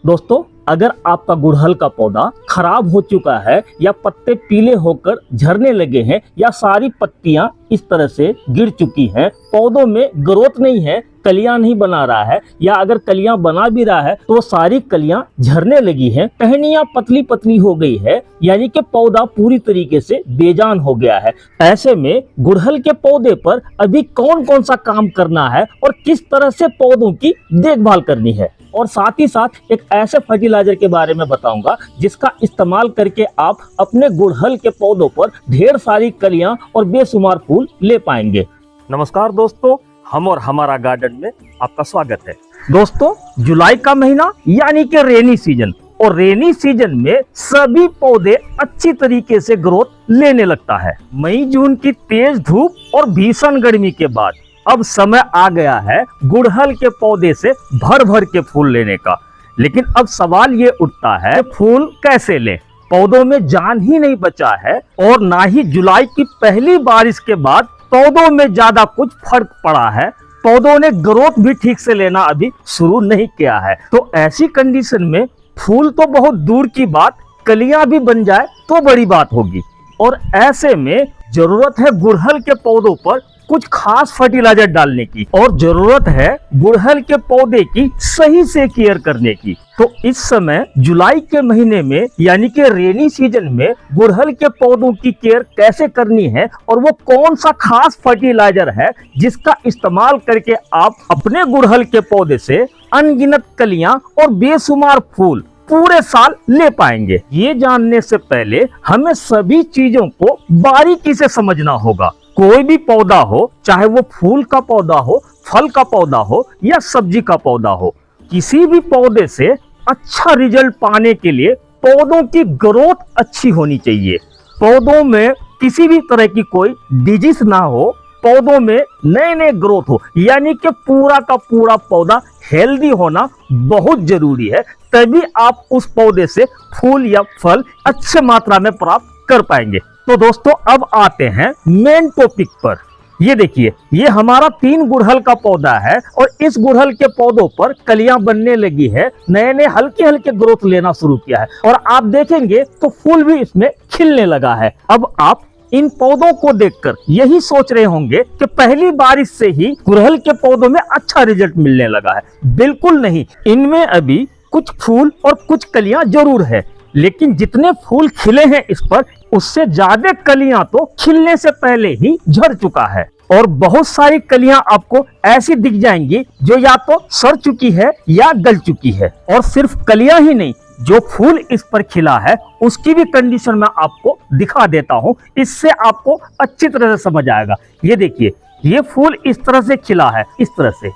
दोस्तों, अगर आपका गुड़हल का पौधा खराब हो चुका है या पत्ते पीले होकर झरने लगे हैं या सारी पत्तियां इस तरह से गिर चुकी हैं, पौधों में ग्रोथ नहीं है, कलियां नहीं बना रहा है या अगर कलियां बना भी रहा है तो वो सारी कलियां झरने लगी हैं, टहनियां पतली पतली हो गई है, यानी कि पौधा पूरी तरीके से बेजान हो गया है। ऐसे में गुड़हल के पौधे पर अभी कौन कौन सा काम करना है और किस तरह से पौधों की देखभाल करनी है, और साथ ही साथ एक ऐसे फर्टिलाइजर के बारे में बताऊंगा जिसका इस्तेमाल करके आप अपने गुड़हल के पौधों पर ढेर सारी कलियां और बेशुमार फूल ले पाएंगे। नमस्कार दोस्तों, हम और हमारा गार्डन में आपका स्वागत है। दोस्तों, जुलाई का महीना यानी कि रेनी सीजन, और रेनी सीजन में सभी पौधे अच्छी तरीके से ग्रोथ लेने लगता है। मई जून की तेज धूप और भीषण गर्मी के बाद अब समय आ गया है गुड़हल के पौधे से भर भर के फूल लेने का। लेकिन अब सवाल ये उठता है, फूल कैसे लें? पौधों में जान ही नहीं बचा है और ना ही जुलाई की पहली बारिश के बाद पौधों में ज्यादा कुछ फर्क पड़ा है। पौधों ने ग्रोथ भी ठीक से लेना अभी शुरू नहीं किया है। तो ऐसी कंडीशन में फूल तो बहुत दूर की बात, कलियां भी बन जाए तो बड़ी बात होगी। और ऐसे में जरूरत है गुड़हल के पौधों पर कुछ खास फर्टिलाइजर डालने की, और जरूरत है गुड़हल के पौधे की सही से केयर करने की। तो इस समय जुलाई के महीने में यानी कि रेनी सीजन में गुड़हल के पौधों की केयर कैसे करनी है और वो कौन सा खास फर्टिलाइजर है जिसका इस्तेमाल करके आप अपने गुड़हल के पौधे से अनगिनत कलियां और बेशुमार फूल पूरे साल ले पाएंगे, ये जानने से पहले हमें सभी चीजों को बारीकी से समझना होगा। कोई भी पौधा हो, चाहे वो फूल का पौधा हो, फल का पौधा हो या सब्जी का पौधा हो, किसी भी पौधे से अच्छा रिजल्ट पाने के लिए पौधों की ग्रोथ अच्छी होनी चाहिए। पौधों में किसी भी तरह की कोई डिजीज ना हो, पौधों में नए नए ग्रोथ हो, यानी कि पूरा का पूरा पौधा हेल्दी होना बहुत जरूरी है। तभी आप उस पौधे से फूल या फल अच्छे मात्रा में प्राप्त कर पाएंगे। तो दोस्तों, अब आते हैं मेन टॉपिक पर। ये देखिए, ये हमारा 3 गुड़हल का पौधा है और इस गुड़हल के पौधों पर कलियां बनने लगी है, नए नए हल्के हल्के ग्रोथ लेना शुरू किया है और आप देखेंगे तो फूल भी इसमें खिलने लगा है। अब आप इन पौधों को देखकर यही सोच रहे होंगे कि पहली बारिश से ही गुड़हल के पौधों में अच्छा रिजल्ट मिलने लगा है। बिल्कुल नहीं, इनमें अभी कुछ फूल और कुछ कलियां जरूर है, लेकिन जितने फूल खिले हैं इस पर, उससे ज्यादा कलियां तो खिलने से पहले ही झड़ चुका है। और बहुत सारी कलियां आपको ऐसी दिख जाएंगी जो या तो सड़ चुकी है या गल चुकी है। और सिर्फ कलियां ही नहीं, जो फूल इस पर खिला है उसकी भी कंडीशन मैं आपको दिखा देता हूं, इससे आपको अच्छी तरह से समझ आएगा। ये देखिए, ये फूल इस तरह से खिला है, इस तरह से,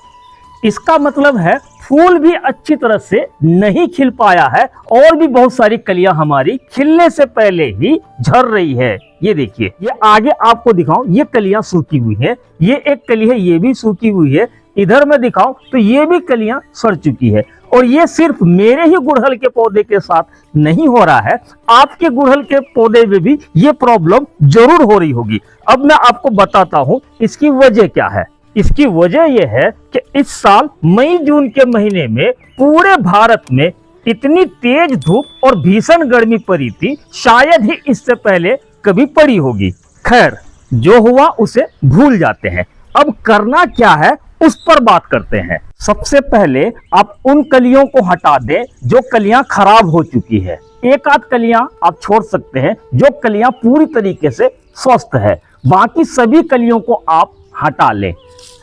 इसका मतलब है फूल भी अच्छी तरह से नहीं खिल पाया है और भी बहुत सारी कलियां हमारी खिलने से पहले ही झड़ रही है। ये देखिए, ये आगे आपको दिखाऊं, ये कलियां सूखी हुई है, ये एक कली है, ये भी सूखी हुई है। इधर मैं दिखाऊं तो ये भी कलियां सड़ चुकी है। और ये सिर्फ मेरे ही गुड़हल के पौधे के साथ नहीं हो रहा है, आपके गुड़हल के पौधे में भी ये प्रॉब्लम जरूर हो रही होगी। अब मैं आपको बताता हूं इसकी वजह क्या है। इसकी वजह यह है कि इस साल मई जून के महीने में पूरे भारत में इतनी तेज धूप और भीषण गर्मी पड़ी थी, शायद ही इससे पहले कभी पड़ी होगी। खैर, जो हुआ उसे भूल जाते हैं। अब करना क्या है उस पर बात करते हैं। सबसे पहले आप उन कलियों को हटा दें जो कलियां खराब हो चुकी है। एक आध कलियां आप छोड़ सकते हैं जो कलियां पूरी तरीके से स्वस्थ है, बाकी सभी कलियों को आप हटा लें।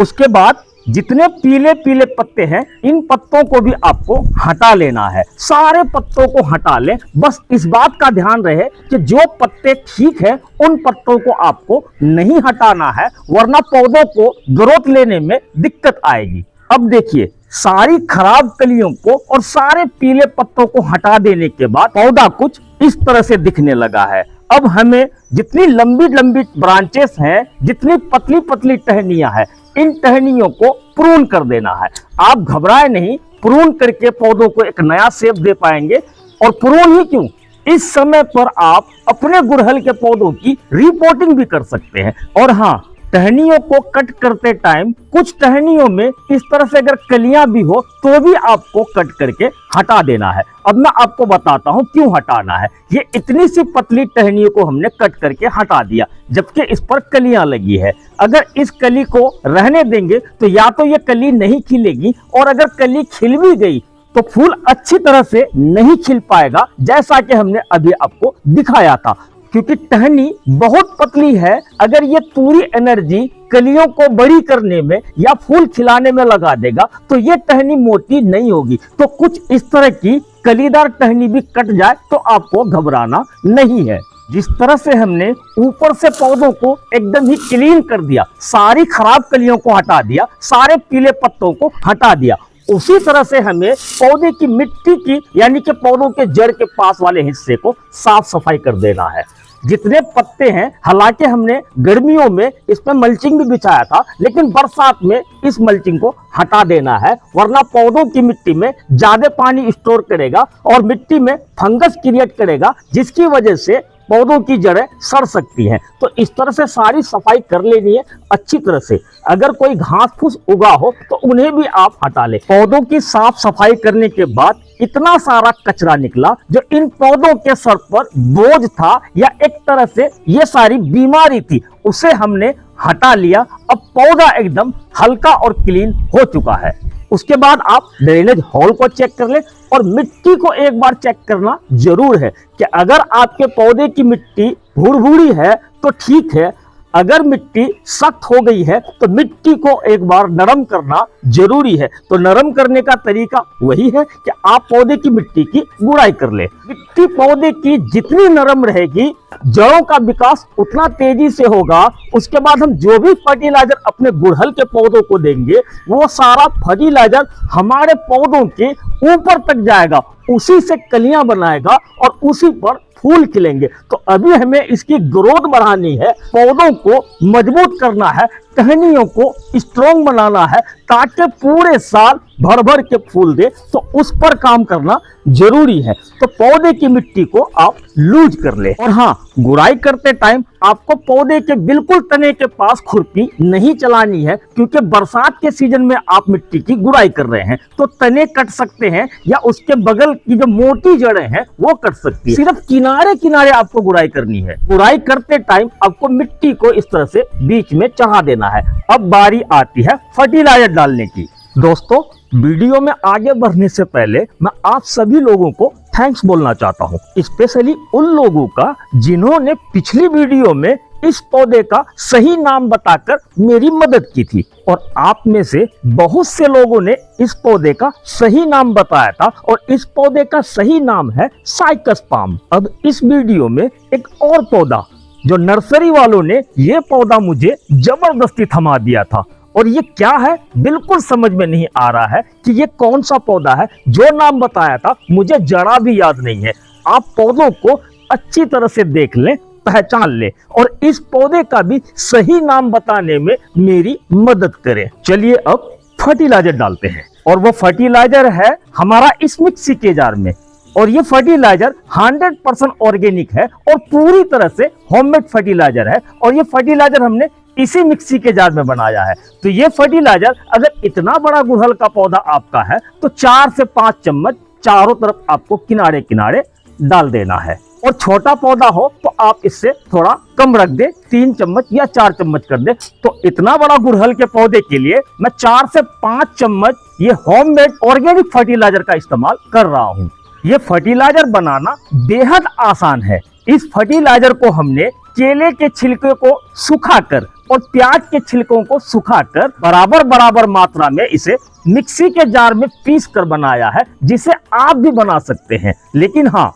उसके बाद जितने पीले पीले पत्ते हैं, इन पत्तों को भी आपको हटा लेना है। सारे पत्तों को हटा लें। बस इस बात का ध्यान रहे कि जो पत्ते ठीक है उन पत्तों को आपको नहीं हटाना है, वरना पौधों को ग्रोथ लेने में दिक्कत आएगी। अब देखिए, सारी खराब कलियों को और सारे पीले पत्तों को हटा देने के बाद पौधा कुछ इस तरह से दिखने लगा है। अब हमें जितनी लंबी लंबी ब्रांचेस हैं, जितनी पतली पतली टहनियां हैं, इन टहनियों को प्रून कर देना है। आप घबराए नहीं, प्रून करके पौधों को एक नया शेप दे पाएंगे। और प्रून ही क्यों, इस समय पर आप अपने गुड़हल के पौधों की रिपोर्टिंग भी कर सकते हैं। और हाँ, टहनियों को कट करते टाइम कुछ टहनियों में इस तरह से अगर कलियां भी हो तो भी आपको कट करके हटा देना है। अब मैं आपको बताता हूं क्यों हटाना है। ये इतनी सी पतली टहनियों को हमने कट करके हटा दिया, जबकि इस पर कलियां लगी है। अगर इस कली को रहने देंगे तो या तो ये कली नहीं खिलेगी, और अगर कली खिल भी गई तो फूल अच्छी तरह से नहीं खिल पाएगा, जैसा कि हमने अभी आपको दिखाया था। क्योंकि टहनी बहुत पतली है, अगर ये पूरी एनर्जी कलियों को बड़ी करने में या फूल खिलाने में लगा देगा तो ये टहनी मोटी नहीं होगी। तो कुछ इस तरह की कलीदार टहनी भी कट जाए तो आपको घबराना नहीं है। जिस तरह से हमने ऊपर से पौधों को एकदम ही क्लीन कर दिया, सारी खराब कलियों को हटा दिया, सारे पीले पत्तों को हटा दिया, उसी तरह से हमें पौधे की मिट्टी की यानी कि पौधों के जड़ के पास वाले हिस्से को साफ सफाई कर देना है। जितने पत्ते हैं, हालांकि हमने गर्मियों में इसमें मल्चिंग भी बिछाया था, लेकिन बरसात में इस मल्चिंग को हटा देना है, वरना पौधों की मिट्टी में ज्यादा पानी स्टोर करेगा और मिट्टी में फंगस क्रिएट करेगा, जिसकी वजह से पौधों की जड़ें सड़ सकती हैं। तो इस तरह से सारी सफाई कर लेनी है अच्छी तरह से। अगर कोई घास फूस उगा हो तो उन्हें भी आप हटा लें। पौधों की साफ सफाई करने के बाद इतना सारा कचरा निकला जो इन पौधों के सर पर बोझ था या एक तरह से ये सारी बीमारी थी, उसे हमने हटा लिया। अब पौधा एकदम हल्का और क्लीन हो चुका है। उसके बाद आप ड्रेनेज होल को चेक कर ले और मिट्टी को एक बार चेक करना जरूर है कि अगर आपके पौधे की मिट्टी भूरी है तो ठीक है, अगर मिट्टी सख्त हो गई है तो मिट्टी को एक बार नरम करना जरूरी है। तो नरम करने का तरीका वही है कि आप पौधे की मिट्टी की गुड़ाई कर ले। मिट्टी पौधे की जितनी नरम रहेगी, जड़ों का विकास उतना तेजी से होगा। उसके बाद हम जो भी फर्टिलाइजर अपने गुड़हल के पौधों को देंगे, वो सारा फर्टिलाइजर हमारे पौधों के ऊपर तक जाएगा, उसी से कलियां बनाएगा और उसी पर फूल खिलेंगे। तो अभी हमें इसकी ग्रोथ बढ़ानी है, पौधों को मजबूत करना है, टहनियों को स्ट्रॉन्ग बनाना है, ताकि पूरे साल भर भर के फूल दे। तो उस पर काम करना जरूरी है। तो पौधे की मिट्टी को आप लूज कर ले। और हाँ, गुड़ाई करते टाइम आपको पौधे के बिल्कुल तने के पास खुरपी नहीं चलानी है, क्योंकि बरसात के सीजन में आप मिट्टी की गुड़ाई कर रहे हैं तो तने कट सकते हैं या उसके बगल की जो मोटी जड़ें हैं वो कट सकती है। सिर्फ किनारे किनारे आपको गुड़ाई करनी है। गुड़ाई करते टाइम आपको मिट्टी को इस तरह से बीच में चढ़ा देना है। अब बारी आती है फर्टिलाइजर डालने की। दोस्तों, वीडियो में आगे बढ़ने से पहले मैं आप सभी लोगों को थैंक्स बोलना चाहता हूं, स्पेशली उन लोगों का जिन्होंने पिछली वीडियो में इस पौधे का सही नाम बताकर मेरी मदद की थी। और आप में से बहुत से लोगों ने इस पौधे का सही नाम बताया था और इस पौधे का सही नाम है साइकस पाम। अब इस वीडियो में एक और पौधा जो नर्सरी वालों ने ये पौधा मुझे जबरदस्ती थमा दिया था, और ये क्या है बिल्कुल समझ में नहीं आ रहा है कि ये कौन सा पौधा है। जो नाम बताया था मुझे जरा भी याद नहीं है। आप पौधों को अच्छी तरह से देख लें, पहचान लें और इस पौधे का भी सही नाम बताने में मेरी मदद करें। चलिए अब फर्टिलाइजर डालते हैं, और वो फर्टिलाइजर है हमारा इस मिक्सी के जार में। और ये फर्टिलाइजर 100% ऑर्गेनिक है और पूरी तरह से होममेड फर्टिलाइजर है। और ये फर्टिलाइजर हमने इसी मिक्सी के जार में बनाया है। तो ये फर्टिलाइजर, अगर इतना बड़ा गुड़हल का पौधा आपका है तो 4 से 5 चम्मच चारों तरफ आपको किनारे किनारे डाल देना है। और छोटा पौधा हो तो आप इससे थोड़ा कम रख दे, 3 चम्मच या 4 चम्मच कर दे। तो इतना बड़ा गुड़हल के पौधे के लिए मैं 4 से 5 चम्मच ये होममेड ऑर्गेनिक फर्टिलाइजर का इस्तेमाल कर रहा हूँ। ये फर्टिलाइजर बनाना बेहद आसान है। इस फर्टिलाइजर को हमने केले के छिलके को सुखाकर और प्याज के छिलकों को सुखाकर बराबर बराबर मात्रा में इसे मिक्सी के जार में पीस कर बनाया है, जिसे आप भी बना सकते हैं। लेकिन हाँ,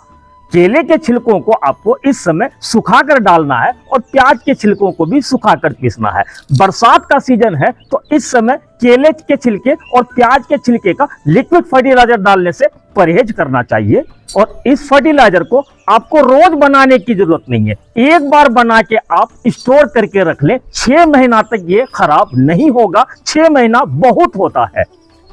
केले के छिलकों को आपको इस समय सुखाकर डालना है और प्याज के छिलकों को भी सुखाकर पीसना है। बरसात का सीजन है तो इस समय केले के छिलके और प्याज के छिलके का लिक्विड फर्टिलाइजर डालने से परहेज करना चाहिए। और इस फर्टिलाइजर को आपको रोज बनाने की जरूरत नहीं है, एक बार बना के आप स्टोर करके रख लें। 6 महीना तक ये खराब नहीं होगा। 6 महीना बहुत होता है।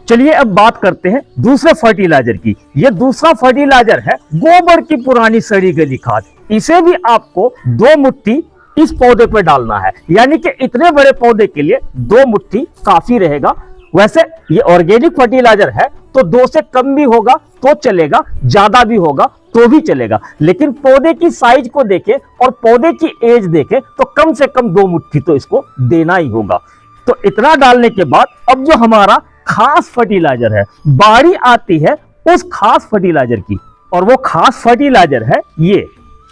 चलिए अब बात करते हैं दूसरे फर्टिलाइजर की। ये दूसरा फर्टिलाइजर है गोबर की पुरानी सड़ी गली खाद। इसे भी आपको 2 मुट्ठी इस पौधे पे डालना है, यानी कि इतने बड़े पौधे के लिए 2 मुट्ठी काफी रहेगा। वैसे ये ऑर्गेनिक फर्टिलाइजर है तो 2 से कम भी होगा तो चलेगा, ज्यादा भी होगा तो भी चलेगा, लेकिन पौधे की साइज को देखें और पौधे की एज देखें तो कम से कम 2 मुट्ठी तो इसको देना ही होगा। तो इतना डालने के बाद अब जो हमारा खास फर्टिलाइजर है, बारी आती है उस खास फर्टिलाइजर की, और वो खास फर्टिलाइजर है ये।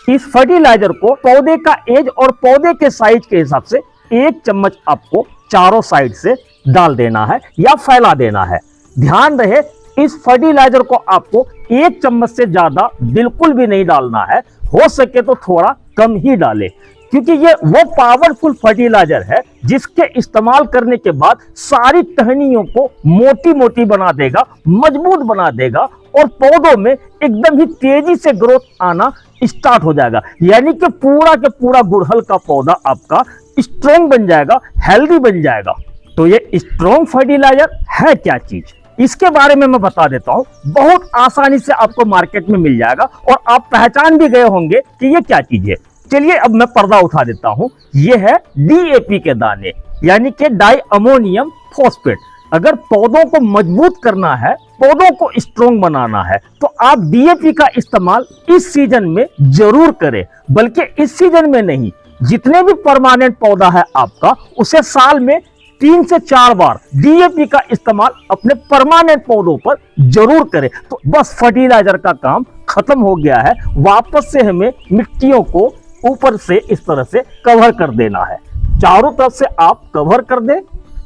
इस फर्टिलाइजर को पौधे का एज और पौधे के साइज के हिसाब से 1 चम्मच आपको चारों साइड से डाल देना है या फैला देना है। ध्यान रहे इस फर्टिलाइजर को आपको 1 चम्मच से ज्यादा बिल्कुल भी नहीं डालना है, हो सके तो थोड़ा कम ही डाले, क्योंकि ये वो पावरफुल फर्टिलाइजर है जिसके इस्तेमाल करने के बाद सारी टहनियों को मोटी मोटी बना देगा, मजबूत बना देगा और पौधों में एकदम ही तेजी से ग्रोथ आना स्टार्ट हो जाएगा, यानी कि पूरा के पूरा गुड़हल का पौधा आपका स्ट्रॉन्ग बन जाएगा, हेल्दी बन जाएगा। तो ये स्ट्रॉन्ग फर्टिलाइजर है क्या चीज, इसके बारे में मैं बता देता हूं। बहुत आसानी से आपको मार्केट में मिल जाएगा और आप पहचान भी गए होंगे कि ये क्या चीज है। चलिए अब मैं पर्दा उठा देता हूं। ये है DAP के दाने, यानी कि डाई अमोनियम फॉस्फेट। अगर पौधों को मजबूत करना है, पौधों को स्ट्रॉन्ग बनाना है, तो आप DAP का इस्तेमाल इस सीजन में जरूर करें, बल्कि इस सीजन में नहीं, जितने भी परमानेंट पौधा है आपका, उसे साल में 3 से 4 बार DAP का इस्तेमाल अपने परमानेंट पौधों पर जरूर करें। तो बस फर्टिलाइजर का काम खत्म हो गया है। वापस से हमें मिट्टियों को ऊपर से इस तरह से कवर कर देना है, चारों तरफ से आप कवर कर दें।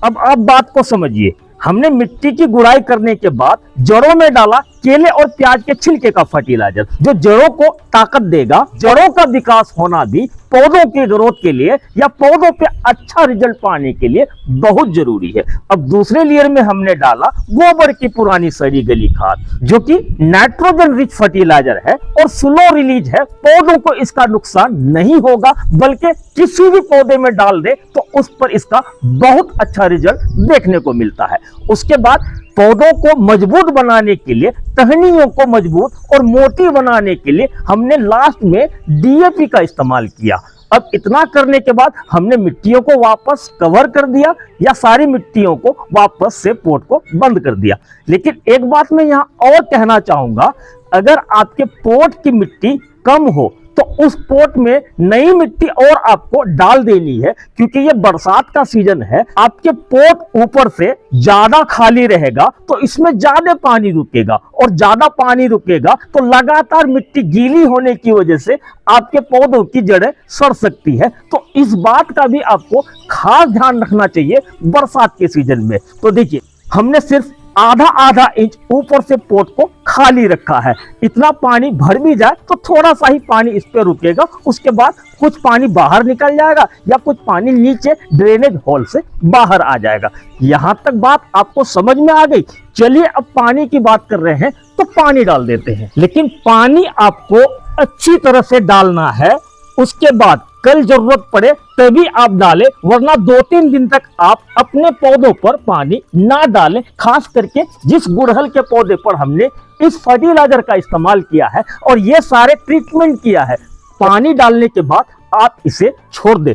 अब आप बात को समझिए, हमने मिट्टी की गुड़ाई करने के बाद जड़ों में डाला केले और प्याज के छिलके का फर्टिलाइजर, जो जड़ों को ताकत देगा। जड़ों का विकास होना भी पौधों की ग्रोथ के लिए या पौधों पे अच्छा रिजल्ट पाने के लिए बहुत जरूरी है। अब दूसरे लेयर में हमने डाला गोबर की पुरानी सड़ी गली खाद, जो कि नाइट्रोजन रिच फर्टिलाइजर है और स्लो रिलीज है। पौधों को इसका नुकसान नहीं होगा, बल्कि किसी भी पौधे में डाल दे तो उस पर इसका बहुत अच्छा रिजल्ट देखने को मिलता है। उसके बाद पौधों को मजबूत बनाने के लिए, टहनियों को मजबूत और मोटी बनाने के लिए हमने लास्ट में DAP का इस्तेमाल किया। अब इतना करने के बाद हमने मिट्टियों को वापस कवर कर दिया या सारी मिट्टियों को वापस से पोट को बंद कर दिया। लेकिन एक बात मैं यहाँ और कहना चाहूंगा, अगर आपके पोट की मिट्टी कम हो तो उस पोट में नई मिट्टी और आपको डाल देनी है, क्योंकि ये बरसात का सीजन है। आपके पोट ऊपर से ज्यादा खाली रहेगा तो इसमें ज्यादा पानी रुकेगा, और ज्यादा पानी रुकेगा तो लगातार मिट्टी गीली होने की वजह से आपके पौधों की जड़ें सड़ सकती है। तो इस बात का भी आपको खास ध्यान रखना चाहिए बरसात के सीजन में। तो देखिए, हमने सिर्फ आधा इंच ऊपर से पोट को खाली रखा है। इतना पानी भर भी जाए तो थोड़ा सा ही पानी इस पे रुकेगा, उसके बाद कुछ पानी बाहर निकल जाएगा या कुछ पानी नीचे ड्रेनेज होल से बाहर आ जाएगा। यहां तक बात आपको समझ में आ गई। चलिए अब पानी की बात कर रहे हैं तो पानी डाल देते हैं, लेकिन पानी आपको अच्छी तरह से डालना है। उसके बाद कल जरूरत पड़े तभी आप डालें, वरना 2-3 दिन तक आप अपने पौधों पर पानी ना डालें। खास करके जिस गुड़हल के पौधे पर हमने इस फर्टिलाइजर का इस्तेमाल किया है और ये सारे ट्रीटमेंट किया है, पानी डालने के बाद आप इसे छोड़ दें।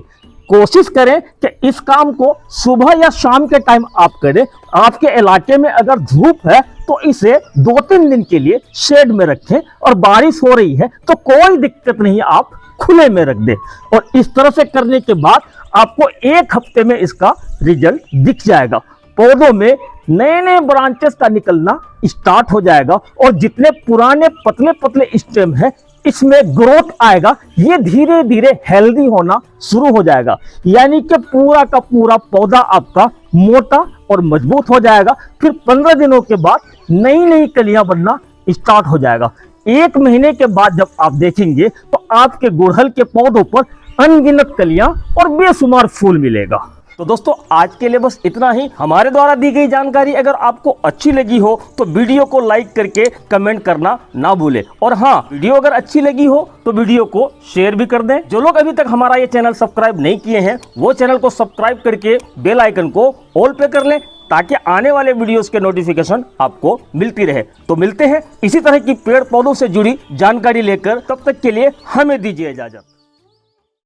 कोशिश करें कि इस काम को सुबह या शाम के टाइम आप करें। आपके इलाके में अगर धूप है तो इसे 2-3 दिन के लिए शेड में रखें, और बारिश हो रही है तो कोई दिक्कत नहीं, आप खुले में रख दे। और इस तरह से करने के बाद आपको 1 हफ्ते में इसका रिजल्ट दिख जाएगा। पौधों में नए नए ब्रांचेस का निकलना स्टार्ट हो जाएगा, और जितने पुराने पतले पतले स्टेम हैं इसमें ग्रोथ आएगा। ये धीरे धीरे हेल्दी होना शुरू हो जाएगा, यानी कि पूरा का पूरा पौधा आपका मोटा और मजबूत हो जाएगा। फिर 15 दिनों के बाद नई नई कलियां बनना स्टार्ट हो जाएगा। 1 महीने के बाद जब आप देखेंगे तो आपके गुड़हल के पौधों पर अनगिनत कलियां और बेशुमार फूल मिलेगा। तो दोस्तों आज के लिए बस इतना ही। हमारे द्वारा दी गई जानकारी अगर आपको अच्छी लगी हो तो वीडियो को लाइक करके कमेंट करना ना भूलें, और हाँ, वीडियो अगर अच्छी लगी हो तो वीडियो को शेयर भी कर दें। जो लोग अभी तक हमारा ये चैनल सब्सक्राइब नहीं किए हैं वो चैनल को सब्सक्राइब करके बेल आइकन को ऑल पे कर लें, ताकि आने वाले वीडियोस के नोटिफिकेशन आपको मिलती रहे। तो मिलते हैं इसी तरह की पेड़ पौधों से जुड़ी जानकारी लेकर, तब तक के लिए हमें दीजिए इजाजत।